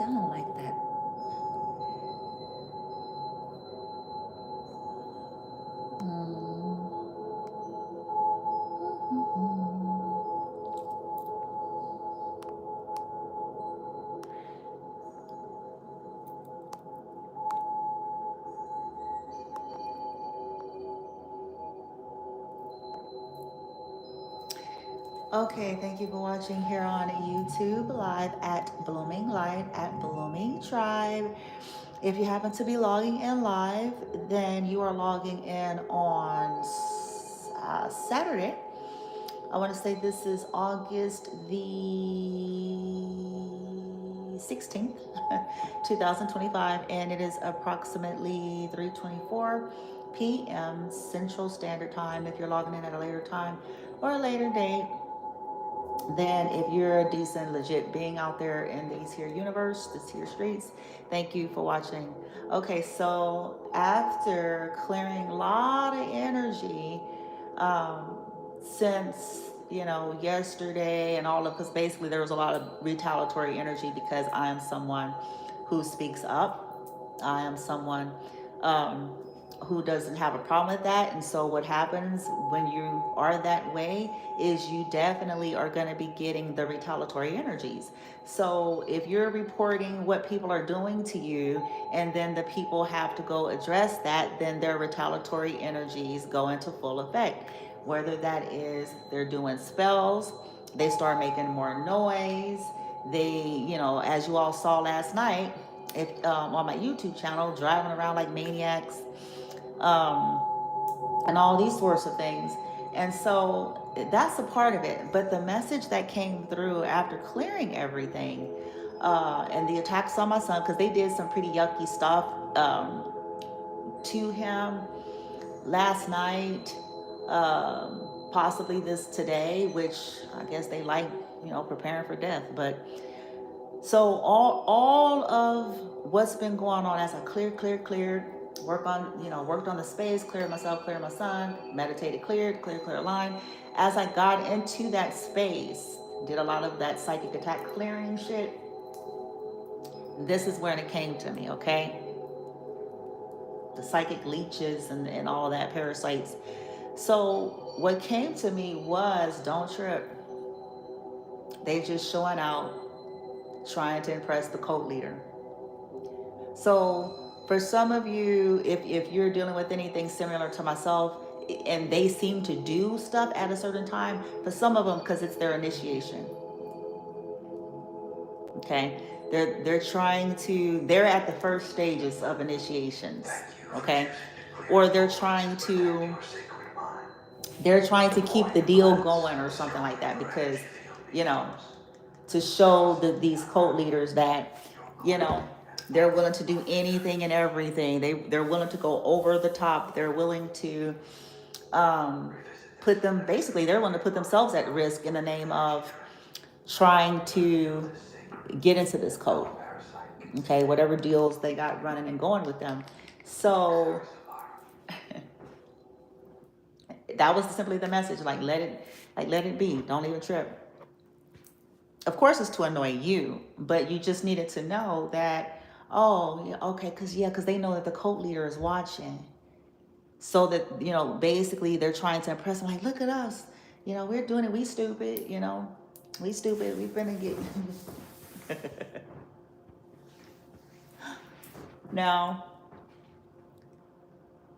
sound like that? Mm. Okay, thank you for watching here on YouTube live at Blooming Light at Blooming Tribe. If you happen to be logging in live, then you are logging in on Saturday. I want to say this is August the 16th, 2025, and it is approximately 3:24 p.m. Central Standard Time. If you're logging in at a later time or a later date, then if you're a decent, legit being out there in these here universe, this here streets, thank you for watching. Okay, so after clearing a lot of energy, since yesterday and all of, because basically there was a lot of retaliatory energy because I am someone who speaks up. I am someone um, who doesn't have a problem with that. And so what happens when you are that way is you definitely are going to be getting the retaliatory energies. So if you're reporting what people are doing to you and then the people have to go address that, then their retaliatory energies go into full effect. Whether that is they're doing spells, they start making more noise. They, as you all saw last night, if on my YouTube channel, driving around like maniacs, um, and all these sorts of things. And so that's a part of it. But the message that came through after clearing everything, and the attacks on my son, because they did some pretty yucky stuff to him last night, possibly this today, which I guess they like, preparing for death. But so all of what's been going on as I cleared, worked on the space, cleared myself, cleared my son, meditated, clear line. As I got into that space, did a lot of that psychic attack clearing shit. This is when it came to me, okay? The psychic leeches and all that, parasites. So what came to me was, don't trip. They just showing out, trying to impress the cult leader. So for some of you, if you're dealing with anything similar to myself, and they seem to do stuff at a certain time, for some of them, because it's their initiation. Okay, they're at the first stages of initiations. Okay, or they're trying to keep the deal going or something like that, because you know to show these cult leaders that they're willing to do anything and everything. They're willing to go over the top. They're willing to they're willing to put themselves at risk in the name of trying to get into this cult. Okay, whatever deals they got running and going with them. So that was simply the message. Let it be. Don't even trip. Of course, it's to annoy you, but you just needed to know that, oh, yeah, okay, because they know that the cult leader is watching. So that, basically they're trying to impress them, like, look at us. We're doing it. We stupid, we stupid. We've been getting. Now,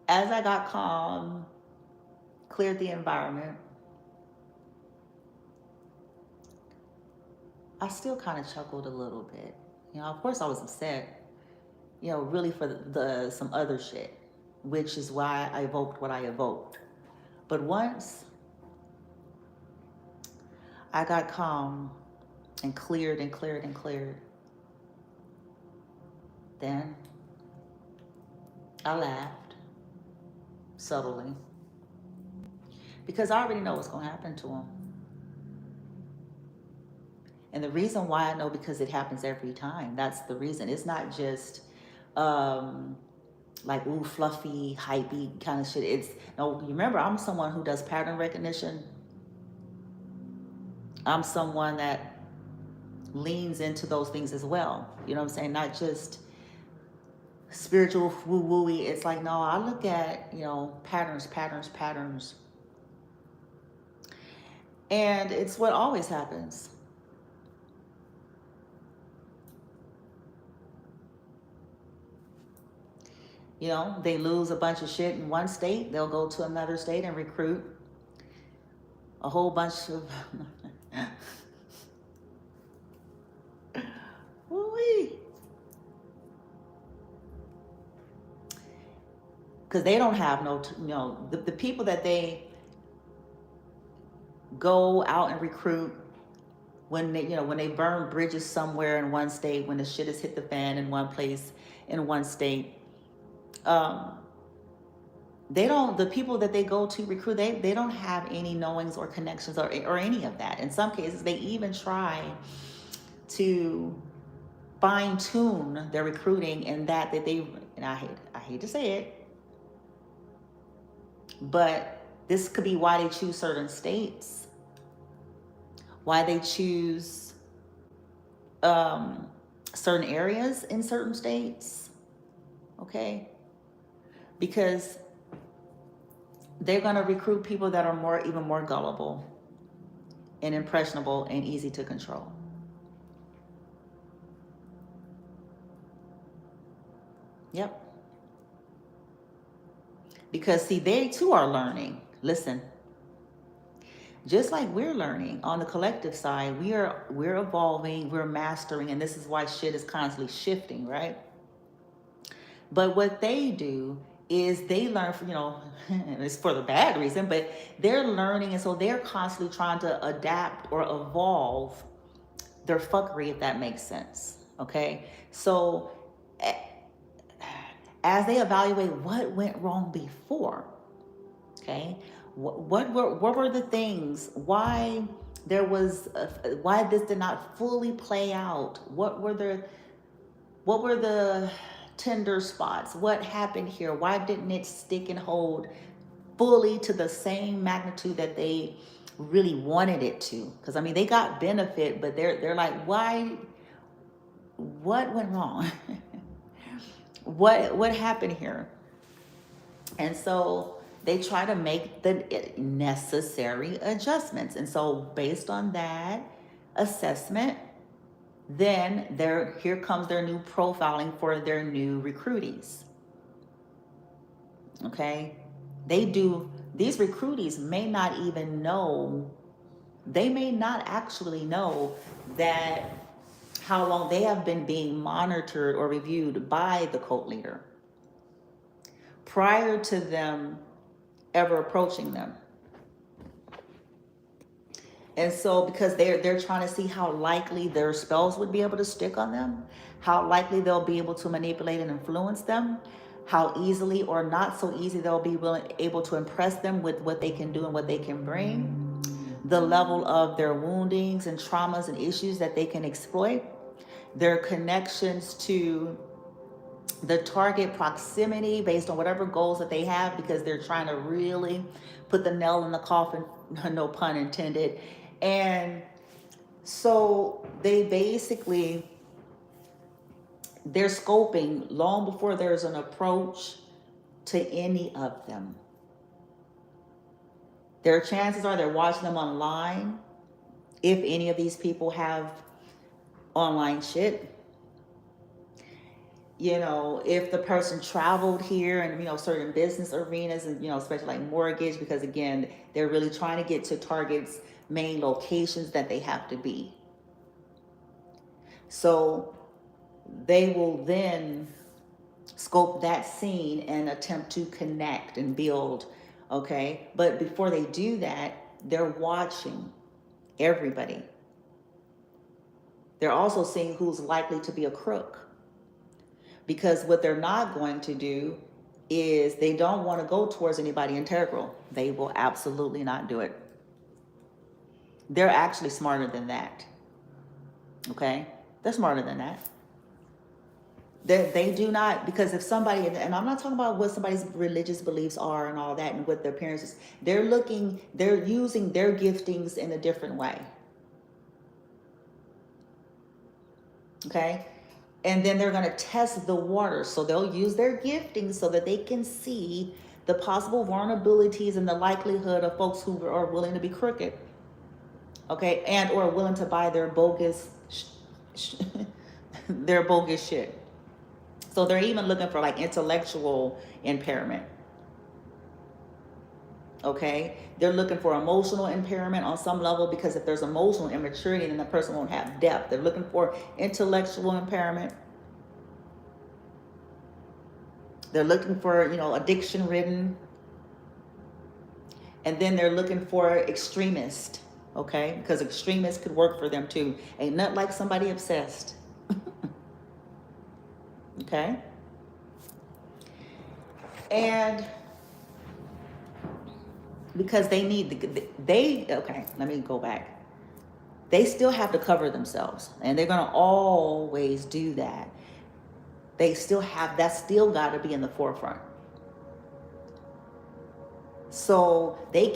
as I got calm, cleared the environment, I still kind of chuckled a little bit. Of course I was upset, really for some other shit, which is why I evoked what I evoked. But once I got calm and cleared, then I laughed subtly, because I already know what's going to happen to them. And the reason why I know, because it happens every time. That's the reason. It's not just like, ooh, fluffy, hypey kind of shit. It's, no, you remember, I'm someone who does pattern recognition. I'm someone that leans into those things as well. You know what I'm saying? Not just spiritual woo-wooey. It's like, no, I look at, you know, patterns, patterns, patterns. And it's what always happens. You know, they lose a bunch of shit in one state, they'll go to another state and recruit a whole bunch of woo-wee. Because they don't have no, you know, the people that they go out and recruit, when they, you know, when they burn bridges somewhere in one state, when the shit has hit the fan in one place, in one state, they don't, the people that they go to recruit, they don't have any knowings or connections or any of that. In some cases, they even try to fine tune their recruiting, and that they, and I hate to say it, but this could be why they choose certain states, why they choose certain areas in certain states, okay? Because they're going to recruit people that are even more gullible and impressionable and easy to control. Yep. Because see, they too are learning. Listen, just like we're learning on the collective side, we're evolving, we're mastering, and this is why shit is constantly shifting, right? But what they do is they learn from, you know, it's for the bad reason, but they're learning, and so they're constantly trying to adapt or evolve their fuckery, if that makes sense. Okay, so as they evaluate what went wrong before, okay, what were the things, why there was why this did not fully play out, what were the tender spots, what happened here, why didn't it stick and hold fully to the same magnitude that they really wanted it to? Because I mean, they got benefit, but they're like, why, what went wrong? what happened here? And so they try to make the necessary adjustments. And so based on that assessment, then here comes their new profiling for their new recruitees. Okay, these recruitees may not even know, they may not actually know that how long they have been being monitored or reviewed by the cult leader prior to them ever approaching them. And so because they're trying to see how likely their spells would be able to stick on them, how likely they'll be able to manipulate and influence them, how easily or not so easy they'll be able to impress them with what they can do and what they can bring, the level of their woundings and traumas and issues that they can exploit, their connections to the target proximity based on whatever goals that they have, because they're trying to really put the nail in the coffin, no pun intended. And so they basically, they're scoping long before there's an approach to any of them. Their chances are they're watching them online, if any of these people have online shit. You know, if the person traveled here and, you know, certain business arenas and, you know, especially like mortgage, because again, they're really trying to get to targets' main locations that they have to be. So they will then scope that scene and attempt to connect and build, okay? But before they do that, they're watching everybody. They're also seeing who's likely to be a crook. Because what they're not going to do is they don't want to go towards anybody integral. They will absolutely not do it. They're actually smarter than that. Okay? They're smarter than that. They do not, because if somebody, and I'm not talking about what somebody's religious beliefs are and all that and what their parents is, they're using their giftings in a different way. Okay. And then they're going to test the water. So they'll use their gifting so that they can see the possible vulnerabilities and the likelihood of folks who are willing to be crooked. Okay. And or willing to buy their bogus, their bogus shit. So they're even looking for like intellectual impairment. Okay. They're looking for emotional impairment on some level, because if there's emotional immaturity, then the person won't have depth. They're looking for intellectual impairment. They're looking for, addiction ridden. And then they're looking for extremist. Okay. Because extremists could work for them too. Ain't nothing like somebody obsessed. Okay. And because they need okay, let me go back. They still have to cover themselves, and they're going to always do that. They still have, that's still got to be in the forefront. So they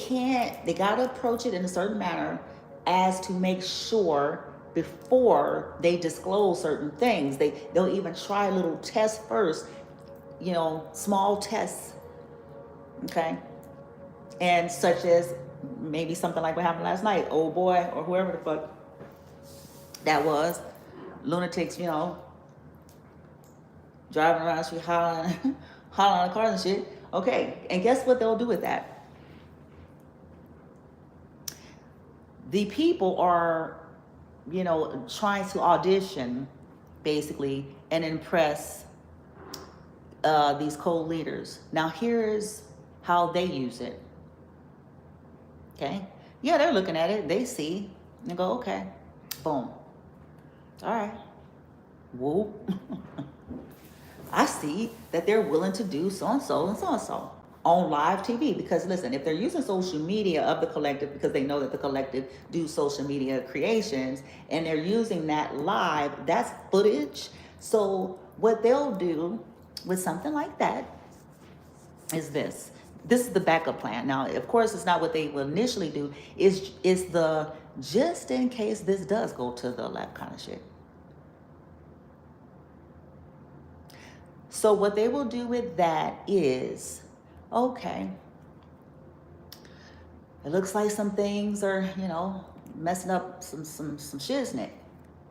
got to approach it in a certain manner as to make sure before they disclose certain things. They'll even try little tests first, small tests. Okay. And such as maybe something like what happened last night, old boy or whoever the fuck that was, lunatics, driving around the street hollering on the cars and shit. Okay, and guess what they'll do with that? The people are, trying to audition, basically, and impress these cult leaders. Now, here's how they use it. Okay. Yeah, they're looking at it. They see and go, okay, boom. All right. Whoop. I see that they're willing to do so-and-so and so-and-so on live TV. Because listen, if they're using social media of the collective, because they know that the collective do social media creations, and they're using that live, that's footage. So what they'll do with something like that is this. This is the backup plan. Now, of course, it's not what they will initially do. Is the just in case this does go to the left kind of shit. So what they will do with that is, okay, it looks like some things are, messing up some shiznit,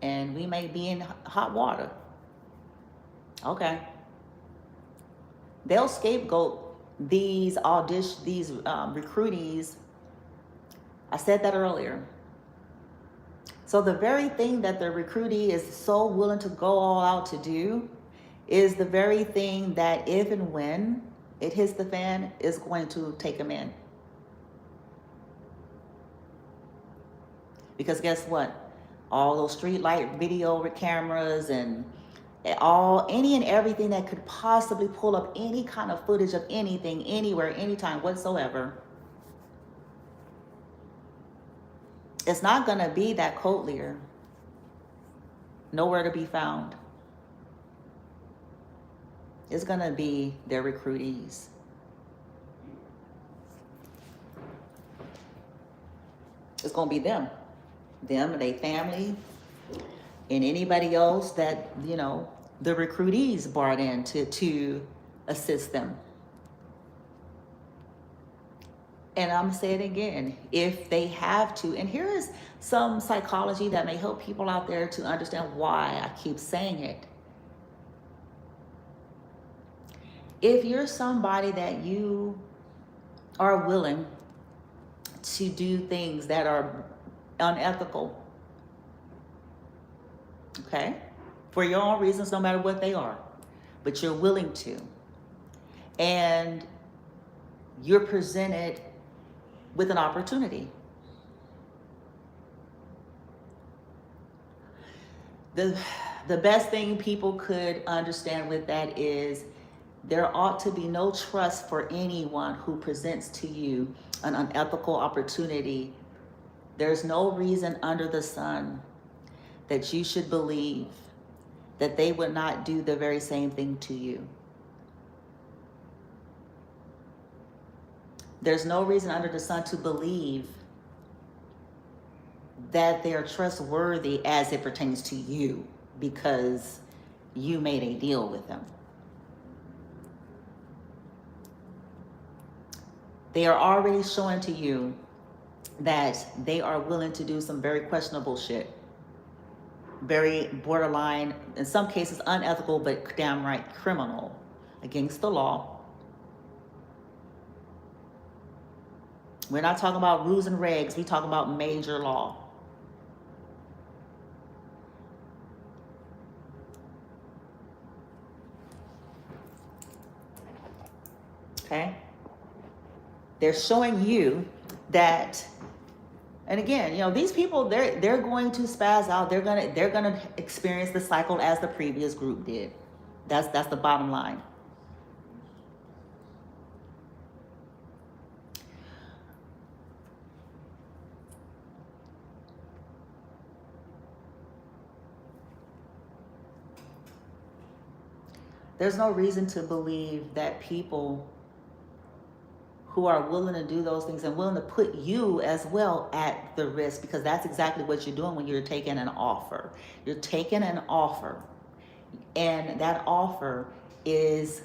and we may be in hot water. Okay. They'll scapegoat these recruitees. I said that earlier. So the very thing that the recruitee is so willing to go all out to do is the very thing that if and when it hits the fan is going to take them in. Because guess what? All those street light video cameras and any and everything that could possibly pull up any kind of footage of anything, anywhere, anytime whatsoever. It's not going to be that cult leader. Nowhere to be found. It's going to be their recruitees. It's going to be them. Them and their family and anybody else that, the recruitees brought in to assist them. And I'm saying again, if they have to, and here is some psychology that may help people out there to understand why I keep saying it. If you're somebody that you are willing to do things that are unethical, okay, for your own reasons, no matter what they are, but you're willing to, and you're presented with an opportunity. The best thing people could understand with that is there ought to be no trust for anyone who presents to you an unethical opportunity. There's no reason under the sun that you should believe that they would not do the very same thing to you. There's no reason under the sun to believe that they are trustworthy as it pertains to you. because you made a deal with them. They are already showing to you that they are willing to do some very questionable shit. Very borderline, in some cases unethical, but damn right criminal, against the law. We're not talking about rules and regs, we talking about major law. Okay? They're showing you that, and again, you know, these people, they're going to spaz out. They're gonna experience the cycle as the previous group did. That's the bottom line. There's no reason to believe that people who are willing to do those things and willing to put you as well at the risk, because that's exactly what you're doing when you're taking an offer. You're taking an offer, and that offer is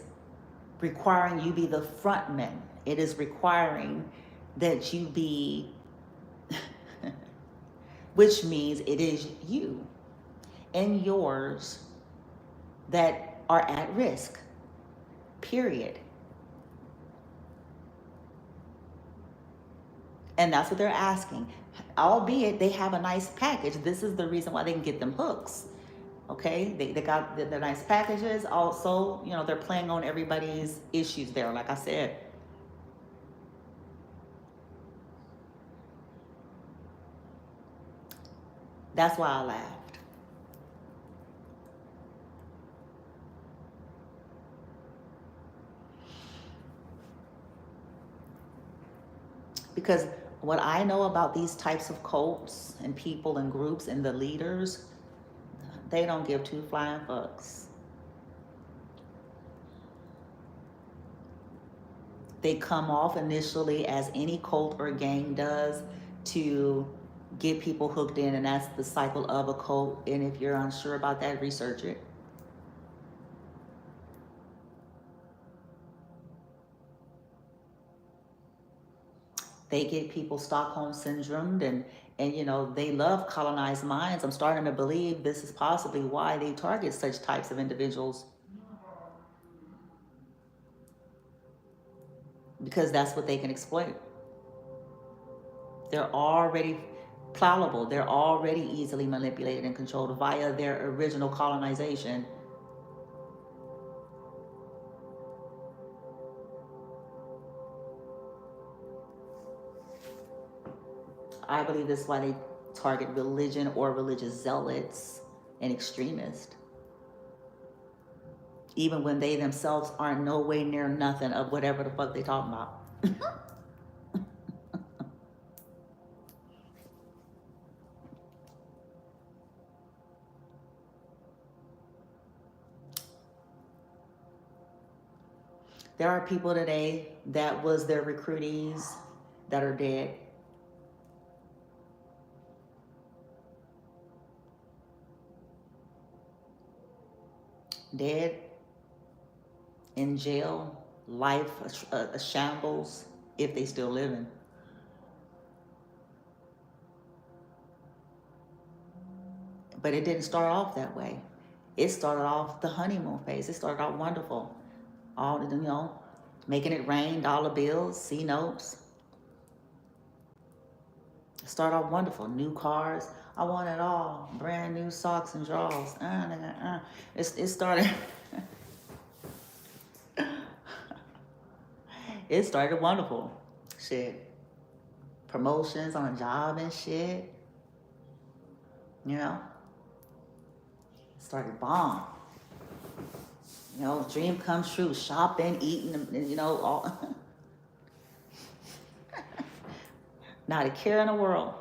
requiring you be the front man. It is requiring that you be, which means it is you and yours that are at risk, period. And that's what they're asking. Albeit they have a nice package. This is the reason why they can get them hooks. Okay, they got the nice packages. Also, you know, they're playing on everybody's issues there, like I said. That's why I laughed. Because what I know about these types of cults and people and groups and the leaders, they don't give two flying fucks. They come off initially as any cult or gang does to get people hooked in, and that's the cycle of a cult. And if you're unsure about that, research it. They get people Stockholm syndromed, and you know, they love colonized minds. I'm starting to believe this is possibly why they target such types of individuals, because that's what they can exploit. They're already pliable. They're already easily manipulated and controlled via their original colonization. I believe this is why they target religion or religious zealots and extremists, even when they themselves aren't no way near nothing of whatever the fuck they talking about. There are people today that was their recruitees that are dead. Dead, in jail, life a shambles, if they still living. But it didn't start off that way. It started off the honeymoon phase. It started out wonderful. All, you know, making it rain, dollar bills, C notes. It started off wonderful. New cars. I want it all. Brand new socks and drawers. It started. It started wonderful. Shit. Promotions on a job and shit. You know? It started bomb. You know, dream come true. Shopping, eating, you know, all. Not a care in the world.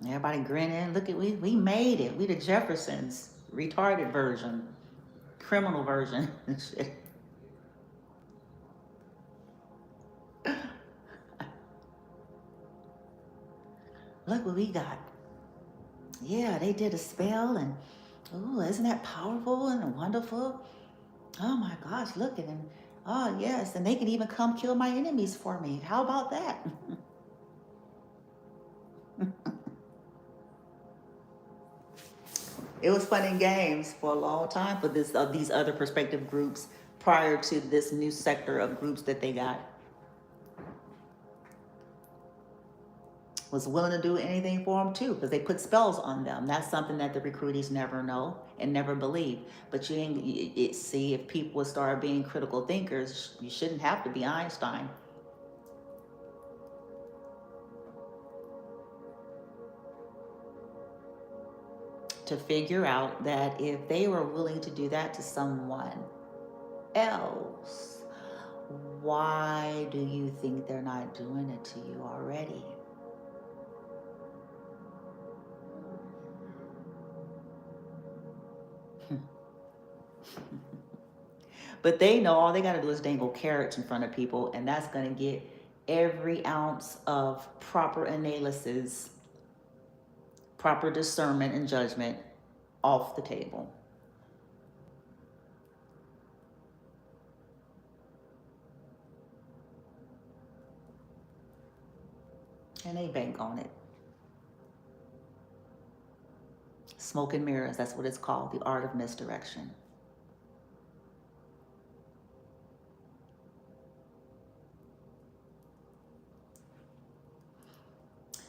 Everybody grinning. Look at, we made it. We the Jeffersons. Retarded version. Criminal version and shit. Look what we got. Yeah, they did a spell, and oh, isn't that powerful and wonderful? Oh my gosh, look at them. Oh yes, and they can even come kill my enemies for me. How about that? It was fun and games for a long time for these other perspective groups prior to this new sector of groups that they got. Was willing to do anything for them too, because they put spells on them. That's something that the recruitees never know and never believe. But you ain't see, if people would start being critical thinkers, you shouldn't have to be Einstein to figure out that if they were willing to do that to someone else, why do you think they're not doing it to you already? But they know all they got to do is dangle carrots in front of people, and that's going to get every ounce of proper analysis, proper discernment and judgment off the table. And they bank on it. Smoke and mirrors, that's what it's called, the art of misdirection.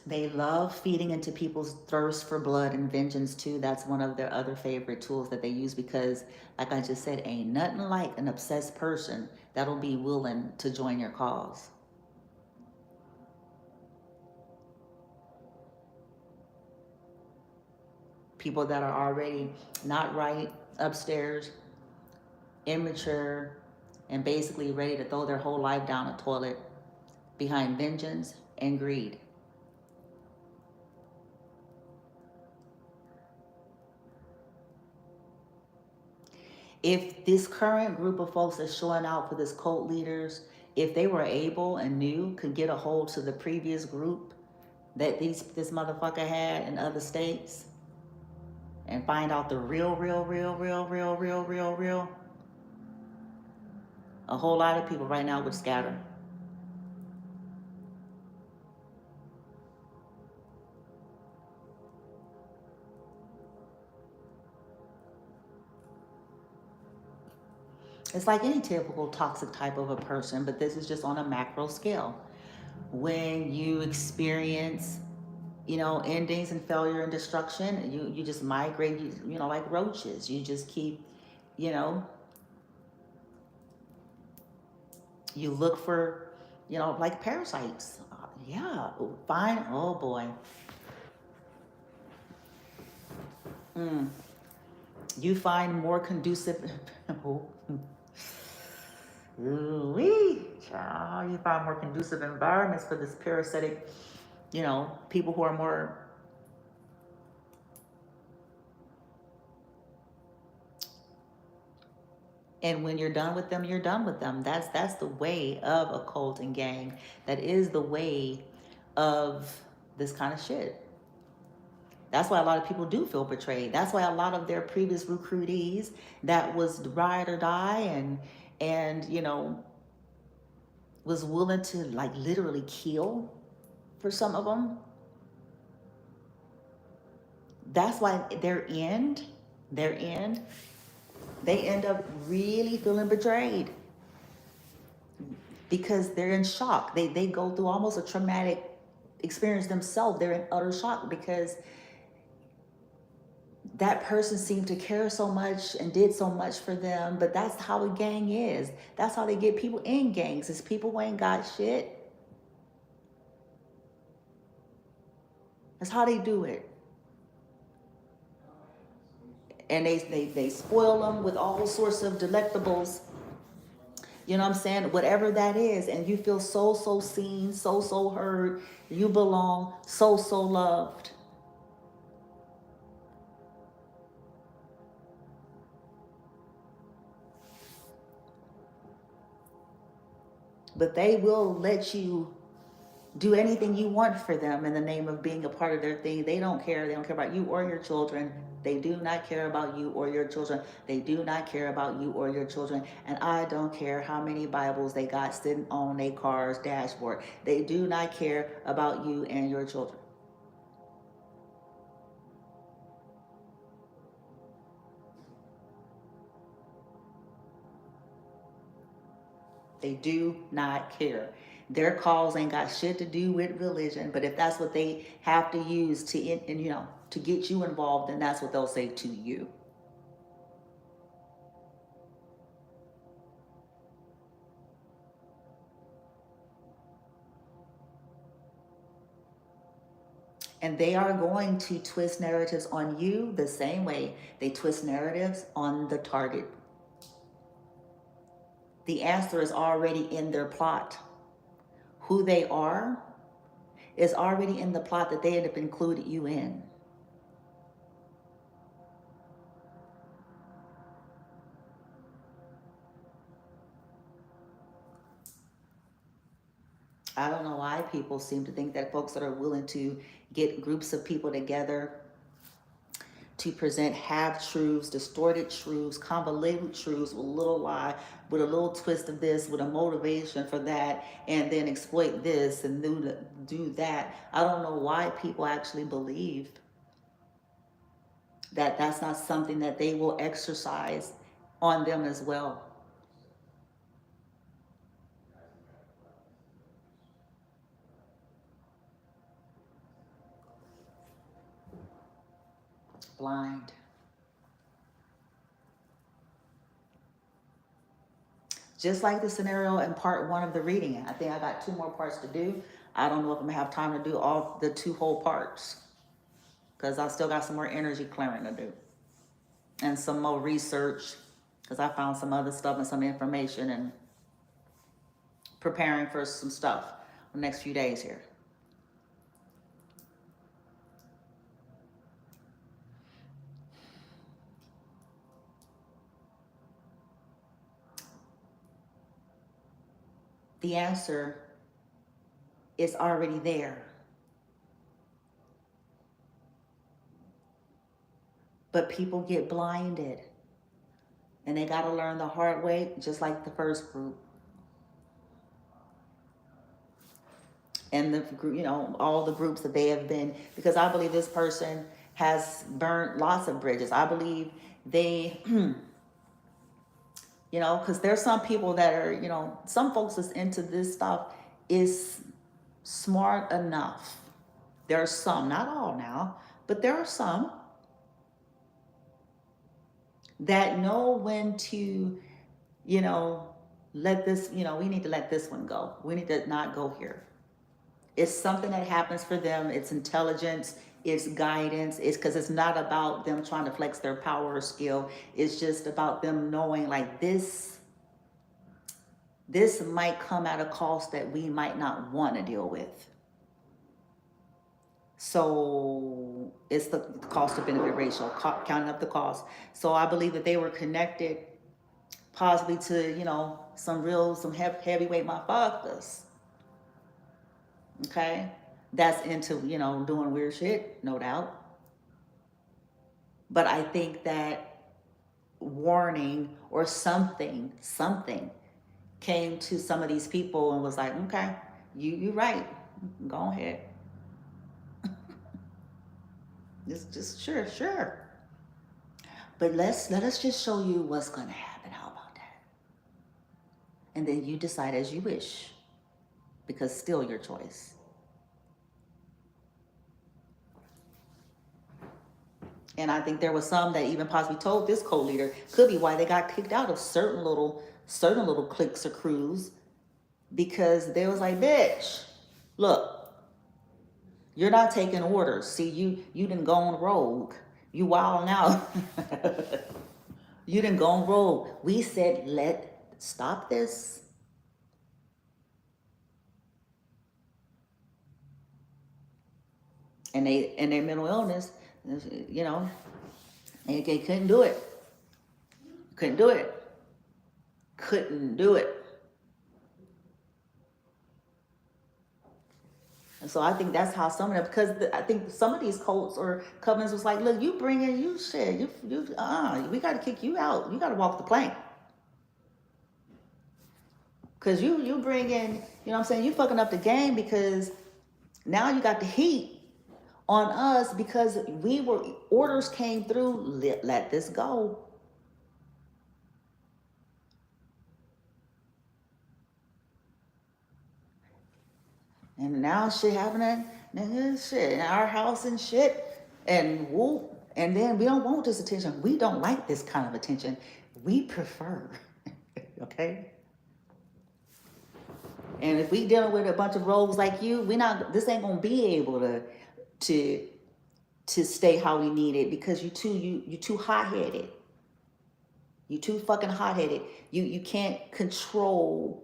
They love feeding into people's thirst for blood and vengeance too. That's one of their other favorite tools that they use because, like I just said, ain't nothing like an obsessed person that'll be willing to join your cause. People that are already not right, upstairs, immature, and basically ready to throw their whole life down a toilet behind vengeance and greed. If this current group of folks that's showing out for this cult leaders, if they were able and knew, could get a hold to the previous group that this motherfucker had in other states and find out the real, a whole lot of people right now would scatter. It's like any typical toxic type of a person, but this is just on a macro scale. When you experience, endings and failure and destruction, you just migrate, like roaches. You just keep, you know, you look for, like parasites. Yeah, fine. Oh boy. You find more conducive. Ooh-wee. Child, you find more conducive environments for this parasitic, people who are more and when you're done with them, you're done with them. That's the way of a cult and gang. That is the way of this kind of shit. That's why a lot of people do feel betrayed. That's why a lot of their previous recruitees that was ride or die and was willing to like literally kill for some of them. That's why they end up really feeling betrayed because they're in shock. They go through almost a traumatic experience themselves. They're in utter shock because that person seemed to care so much and did so much for them. But that's how a gang is. That's how they get people in gangs. It's people who ain't got shit. That's how they do it. And they spoil them with all sorts of delectables. You know what I'm saying? Whatever that is. And you feel so seen, so heard. You belong, so loved. But they will let you do anything you want for them in the name of being a part of their thing. They don't care. They don't care about you or your children. They do not care about you or your children. They do not care about you or your children. And I don't care how many Bibles they got sitting on their car's dashboard. They do not care about you and your children. They do not care. Their cause ain't got shit to do with religion, but if that's what they have to use to get you involved, then that's what they'll say to you. And they are going to twist narratives on you the same way they twist narratives on the target. The answer is already in their plot. Who they are is already in the plot that they have included you in. I don't know why people seem to think that folks that are willing to get groups of people together to present half-truths, distorted truths, convoluted truths with a little lie, with a little twist of this, with a motivation for that, and then exploit this and do that. I don't know why people actually believe that that's not something that they will exercise on them as well. Blind. Just like the scenario in part 1 of the reading. I think I got 2 more parts to do. I don't know if I'm gonna have time to do all the 2 whole parts, because I still got some more energy clearing to do and some more research, because I found some other stuff and some information and preparing for some stuff the next few days here. The answer is already there. But people get blinded. And they got to learn the hard way, just like the first group. And the group, all the groups that they have been, because I believe this person has burned lots of bridges. I believe they, because there's some people that are, some folks that's into this stuff is smart enough. There are some, not all now, but there are some that know when to, let this, we need to let this one go. We need to not go here. It's something that happens for them. It's intelligence, it's guidance. It's because it's not about them trying to flex their power or skill. It's just about them knowing like this might come at a cost that we might not want to deal with. So it's the cost to benefit ratio, counting up the cost. So I believe that they were connected possibly to, some heavyweight motherfuckers. Okay? That's into, doing weird shit, no doubt. But I think that warning or something came to some of these people and was like, okay, you're right. Go ahead. Just sure. But let us just show you what's gonna happen. How about that? And then you decide as you wish, because still your choice. And I think there was some that even possibly told this co-leader, could be why they got kicked out of certain little cliques or crews, because they was like, bitch, look, you're not taking orders. See, you done gone rogue. You wilding out. You done gone rogue. We said, stop this. And their mental illness, they couldn't do it. Couldn't do it. Couldn't do it. And so I think that's how some of them, because I think some of these cults or covens was like, look, you bring in you shit, we got to kick you out. You got to walk the plank. Because you bring in, you know what I'm saying, you fucking up the game, because now you got the heat on us because orders came through, let this go. And now shit happening, nigga, shit, in our house and shit. And whoop. And then we don't want this attention. We don't like this kind of attention. We prefer, okay? And if we dealing with a bunch of rogues like you, this ain't gonna be able to stay how we need it, because you too hot-headed. You too fucking hot-headed. You can't control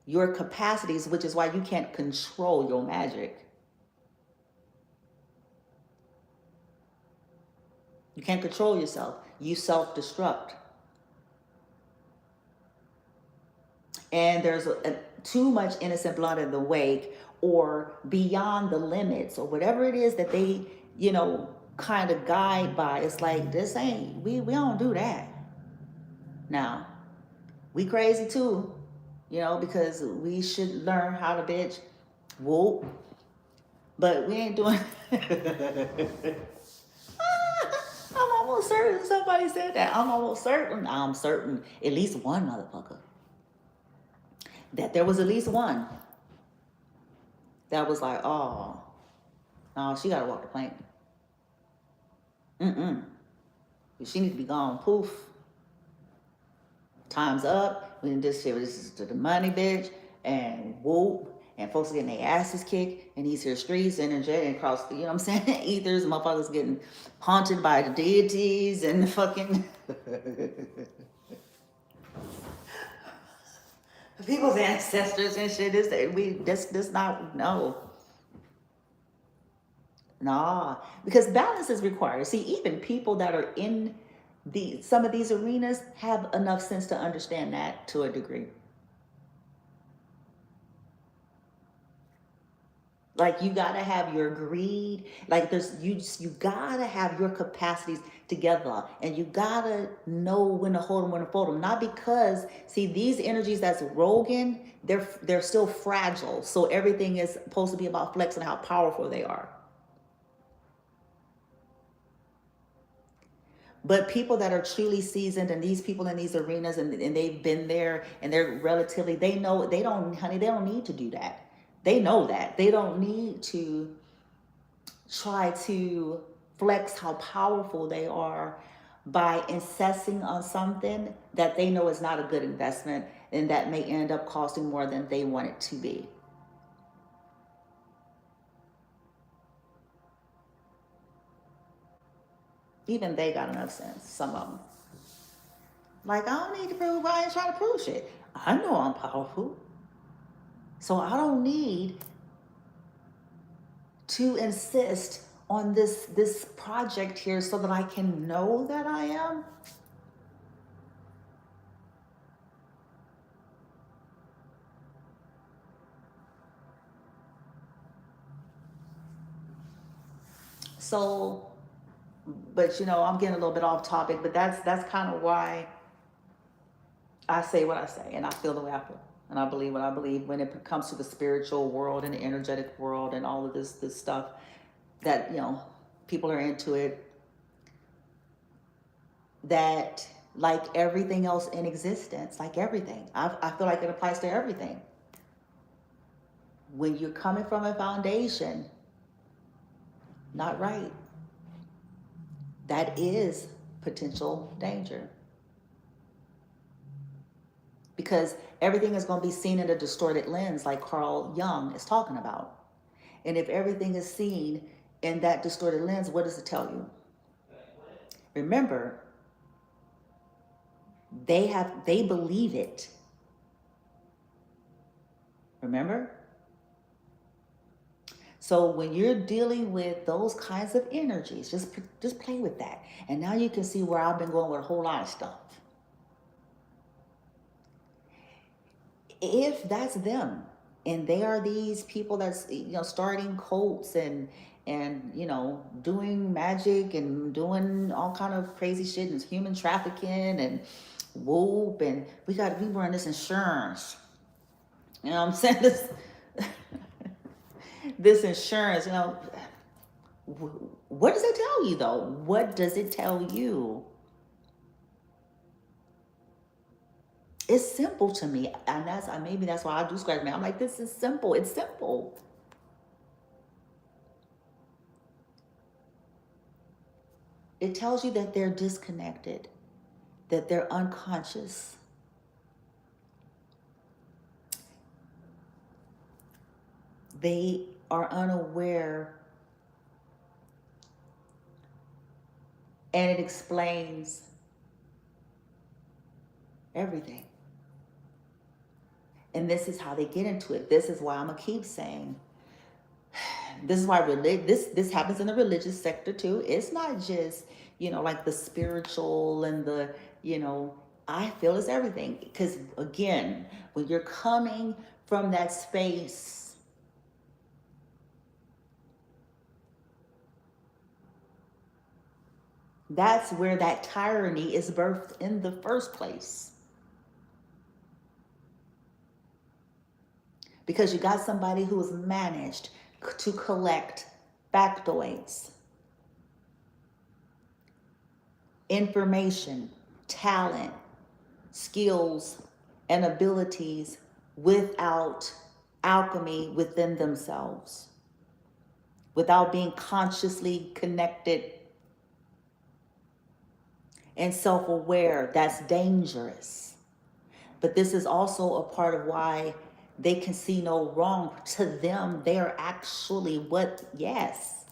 your capacities, which is why you can't control your magic. You can't control yourself. You self-destruct. And there's too much innocent blood in the wake, or beyond the limits, or whatever it is that they, kind of guide by. It's like, this ain't, we don't do that. Now, we crazy too, because we should learn how to bitch whoop, but we ain't doing. I'm almost certain somebody said that. I'm certain at least one motherfucker, that there was at least one that was like, oh, no, she gotta walk the plank. She needs to be gone. Poof. Time's up. This is to the money, bitch. And whoop. And folks are getting their asses kicked in these here streets and in jail and across the, I'm saying, ethers. Motherfuckers getting haunted by the deities and the fucking people's ancestors and shit. This not, no. Nah, because balance is required. See, even people that are in some of these arenas have enough sense to understand that to a degree. Like, you gotta have your greed. Like, you gotta have your capacities together, and you gotta know when to hold them, when to fold them. Not because, see, these energies that's rogan, they're still fragile. So everything is supposed to be about flexing how powerful they are. But people that are truly seasoned, and these people in these arenas, and they've been there, and they're relatively, they know, they don't need to do that. They know that. They don't need to try to flex how powerful they are by insisting on something that they know is not a good investment, and that may end up costing more than they want it to be. Even they got enough sense, some of them. Like, I don't need to prove, I ain't trying to prove shit. I know I'm powerful. So I don't need to insist on this project here so that I can know that I am. So, but I'm getting a little bit off topic, but that's kind of why I say what I say, and I feel the way I feel, and I believe what I believe when it comes to the spiritual world and the energetic world and all of this stuff that, people are into it, that, like everything else in existence, like everything, I feel like it applies to everything. When you're coming from a foundation not right, that is potential danger. Because everything is going to be seen in a distorted lens, like Carl Jung is talking about. And if everything is seen in that distorted lens, what does it tell you? Remember, they believe it. Remember? So when you're dealing with those kinds of energies, just play with that. And now you can see where I've been going with a whole lot of stuff. If that's them, And they are these people that's, starting cults and doing magic and doing all kind of crazy shit and human trafficking and whoop, and we run this insurance. You know what I'm saying? This insurance, what does it tell you though? What does it tell you? It's simple to me, and maybe that's why I do scratch me. I'm like, this is simple. It's simple. It tells you that they're disconnected, that they're unconscious. They are unaware, and it explains everything. And this is how they get into it. This is why I'm gonna keep saying, this is why this happens in the religious sector too. It's not just, like the spiritual and the, I feel it's everything. Because again, when you're coming from that space, that's where that tyranny is birthed in the first place. Because you got somebody who has managed to collect factoids, information, talent, skills, and abilities without alchemy within themselves, without being consciously connected and self-aware. That's dangerous. But this is also a part of why they can see no wrong. To them, they are actually yes.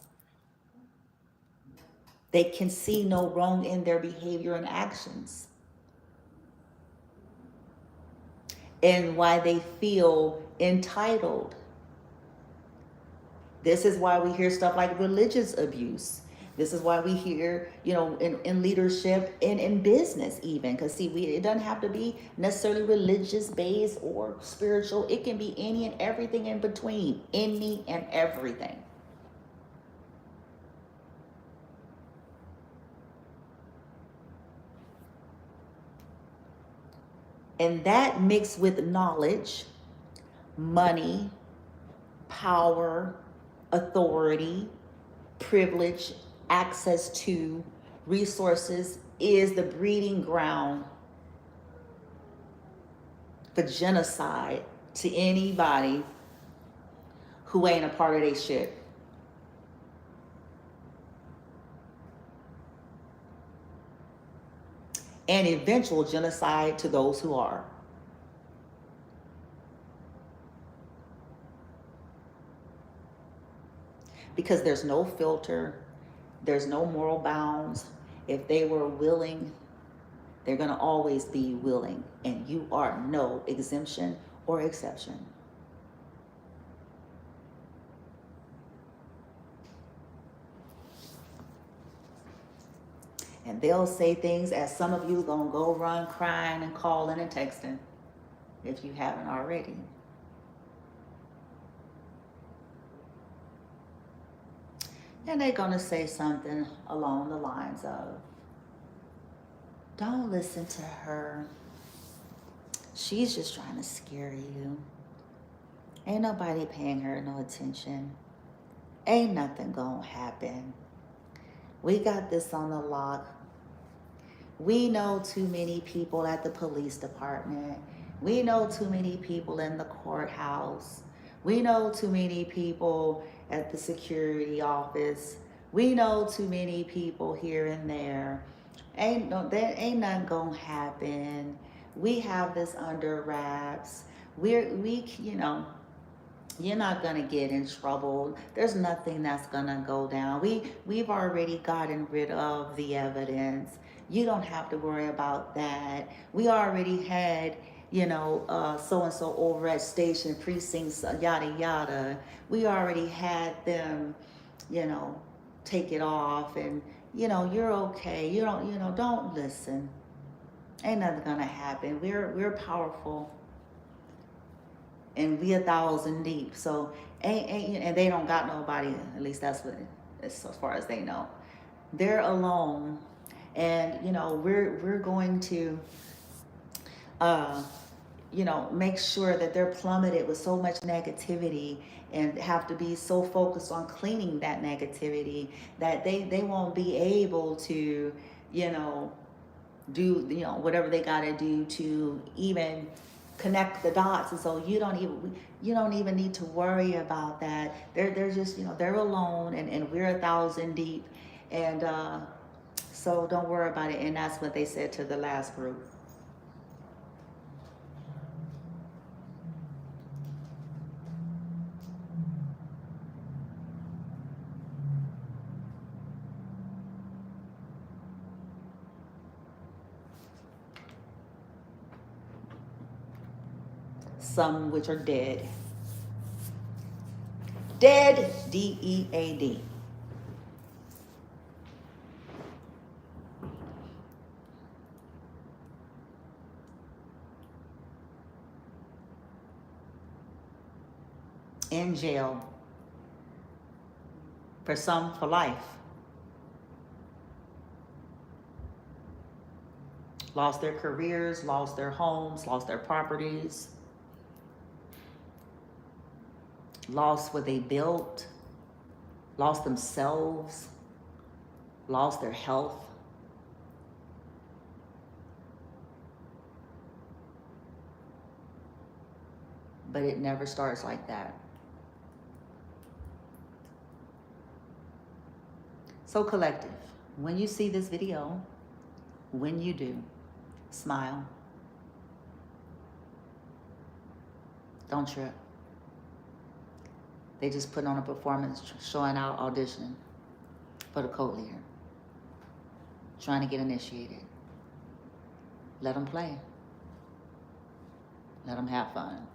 They can see no wrong in their behavior and actions. And why they feel entitled. This is why we hear stuff like religious abuse. This is why we hear, in leadership and in business even. Because see, it doesn't have to be necessarily religious based or spiritual. It can be any and everything in between. Any and everything. And that mixed with knowledge, money, power, authority, privilege, access to resources is the breeding ground for genocide to anybody who ain't a part of their shit. And eventual genocide to those who are. Because there's no filter, there's no moral bounds. If they were willing, they're going to always be willing. And you are no exemption or exception. And they'll say things as some of you going to go run crying and calling and texting if you haven't already. And they're going to say something along the lines of, don't listen to her. She's just trying to scare you. Ain't nobody paying her no attention. Ain't nothing gonna happen. We got this on the lock. We know too many people at the police department. We know too many people in the courthouse. We know too many people at the security office. We know too many people here and there. Ain't nothing gonna happen. We have this under wraps. You're not gonna get in trouble. There's nothing that's gonna go down. We've already gotten rid of the evidence. You don't have to worry about that. We already had, so-and-so over at station precincts, yada, yada. We already had them, take it off and, you're okay. Don't listen. Ain't nothing gonna happen. We're powerful. and we 1,000 deep. So and they don't got nobody. At least that's what, as far as they know. They're alone, and you know we're going to, you know, make sure that they're plummeted with so much negativity and have to be so focused on cleaning that negativity that they won't be able to, you know, do, you know, whatever they got to do to even connect the dots. And so you don't even need to worry about that. They're just, you know, they're alone, and we're 1,000 deep, and so don't worry about it. And that's what they said to the last group. Some which are dead. Dead, DEAD. In jail. For some, for life. Lost their careers, lost their homes, lost their properties, lost what they built, lost themselves, lost their health. But it never starts like that. So collective, when you see this video, when you do, smile. Don't trip. They just put on a performance, showing out, auditioning for the code leader, trying to get initiated. Let them play. Let them have fun.